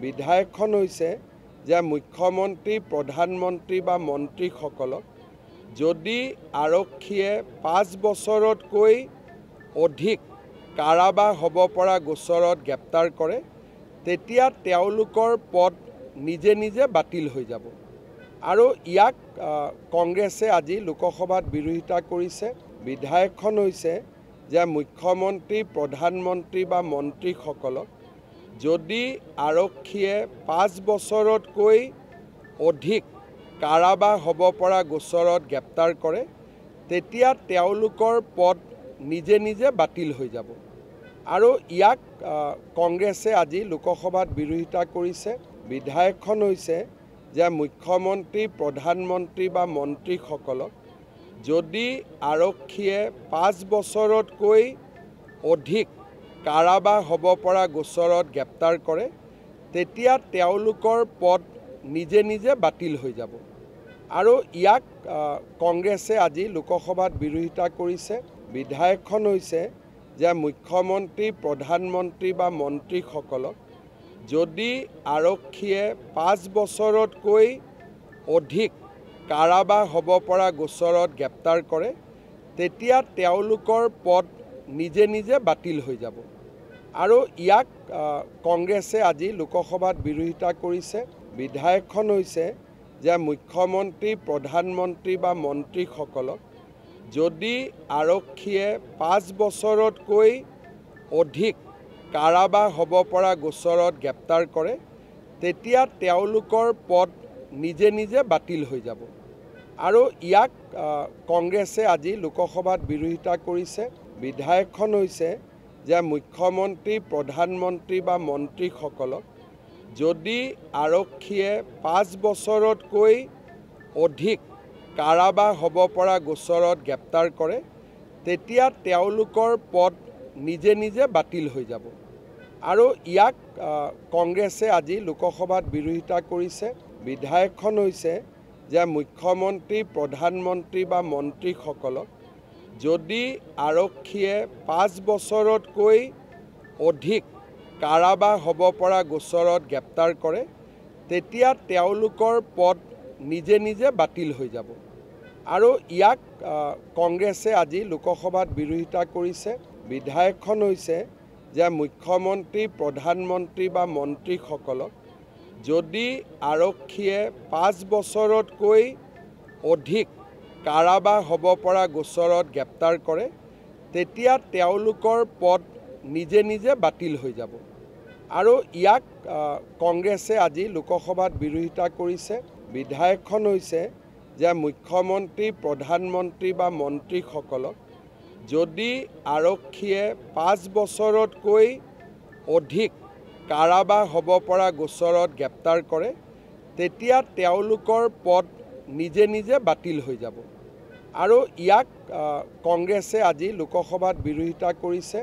বিধায়কখন হৈছে যে মুখ্যমন্ত্ৰী প্ৰধানমন্ত্ৰী বা মন্ত্ৰীসকলক যদি আৰক্ষীয়ে 5 বছৰতকৈ অধিক কাৰাবাস হ'ব পৰা গোচৰত গ্ৰেপ্তাৰ কৰে তেতিয়া তেওঁলোকৰ পদ নিজে নিজে বাতিল হৈ যাব। আৰু ইয়াক কংগ্ৰেছে আজি লোকসভাত বিৰোধিতা কৰিছে। বিধায়কখন হৈছে যে মুখ্যমন্ত্ৰী প্ৰধানমন্ত্ৰী বা মন্ত্ৰীসকলক যদি আৰক্ষীয়ে 5 বছৰতকৈ অধিক কাৰাবাস হ'ব পৰা গোচৰত গ্ৰেপ্তাৰ কৰে তেতিয়া তেওঁলোকৰ পদ নিজে নিজে বাতিল হৈ যাব। আৰু ইয়াক কংগ্ৰেছে আজি লোকসভাত বিৰোধিতা কৰিছে। বিধায়কখন হৈছে যে মুখ্যমন্ত্ৰী প্ৰধানমন্ত্ৰী বা মন্ত্ৰীসকলক যদি আৰক্ষীয়ে 5 বছৰতকৈ অধিক কাৰাবাস হ'ব পৰা গোচৰত গ্ৰেপ্তাৰ কৰে তেতিয়া তেওঁলোকৰ পদ নিজে নিজে বাতিল হৈ যাব। আৰু ইয়াক কংগ্ৰেছে আজি লোকসভাত বিৰোধিতা কৰিছে। বিধায়কখন হৈছে যে মুখ্যমন্ত্ৰী প্ৰধানমন্ত্ৰী বা মন্ত্ৰীসকলক যদি আৰক্ষীয়ে 5 বছৰতকৈ অধিক কাৰাবাস হ'ব পৰা গোচৰত গ্ৰেপ্তাৰ কৰে তেতিয়া তেওঁলোকৰ পদ নিজে নিজে বাতিল হৈ যাব। আৰু ইয়াক কংগ্ৰেছে আজি লোকসভাত বিৰোধিতা কৰিছে। বিধায়কখন হৈছে যে মুখ্যমন্ত্ৰী প্ৰধানমন্ত্ৰী বা মন্ত্ৰীসকলক যদি আৰক্ষীয়ে 5 বছৰতকৈ অধিক কাৰাবাস হ'ব পৰা গোচৰত গ্ৰেপ্তাৰ কৰে তেতিয়া তেওঁলোকৰ পদ নিজে নিজে বাতিল হৈ যাব। আৰু ইয়াক কংগ্ৰেছে আজি লোকসভাত বিৰোধিতা কৰিছে। বিধায়কখন হৈছে যে মুখ্যমন্ত্ৰী প্ৰধানমন্ত্ৰী বা মন্ত্ৰীসকলক যদি আৰক্ষীয়ে 5 বছৰতকৈ অধিক কাৰাবাস হ'ব পৰা গোচৰত গ্ৰেপ্তাৰ কৰে তেতিয়া তেওঁলোকৰ পদ নিজে নিজে বাতিল হৈ যাব। আৰু ইয়াক কংগ্ৰেছে আজি লোকসভাত বিৰোধিতা কৰিছে। বিধায়কখন হৈছে যে মুখ্যমন্ত্ৰী প্ৰধানমন্ত্ৰী বা মন্ত্ৰীসকলক যদি আৰক্ষীয়ে 5 বছৰতকৈ অধিক কাৰাবাস হ'ব পৰা গোচৰত গ্ৰেপ্তাৰ কৰে তেতিয়া তেওঁলোকৰ পদ নিজে নিজে বাতিল হৈ যাব। আৰু ইয়াক কংগ্ৰেছে আজি লোকসভাত বিৰোধিতা কৰিছে। বিধায়কখন হৈছে যে মুখ্যমন্ত্ৰী প্ৰধানমন্ত্ৰী বা মন্ত্ৰীসকলক যদি আৰক্ষীয়ে 5 বছৰতকৈ অধিক কাৰাবাস হ'ব পৰা গোচৰত গ্ৰেপ্তাৰ কৰে তেতিয়া তেওঁলোকৰ পদ নিজে নিজে বাতিল হৈ যাব। আৰু ইয়াক কংগ্ৰেছে আজি লোকসভাত বিৰোধিতা কৰিছে। বিধায়কখন হৈছে যে মুখ্যমন্ত্ৰী প্ৰধানমন্ত্ৰী বা মন্ত্ৰীসকলক যদি আৰক্ষীয়ে 5 বছৰতকৈ অধিক কাৰাবাস হ'ব পৰা গোচৰত গ্ৰেপ্তাৰ কৰে তেতিয়া তেওঁলোকৰ পদ নিজে নিজে বাতিল হৈ যাব। আৰু ইয়াক কংগ্ৰেছে আজি লোকসভাত বিৰোধিতা কৰিছে।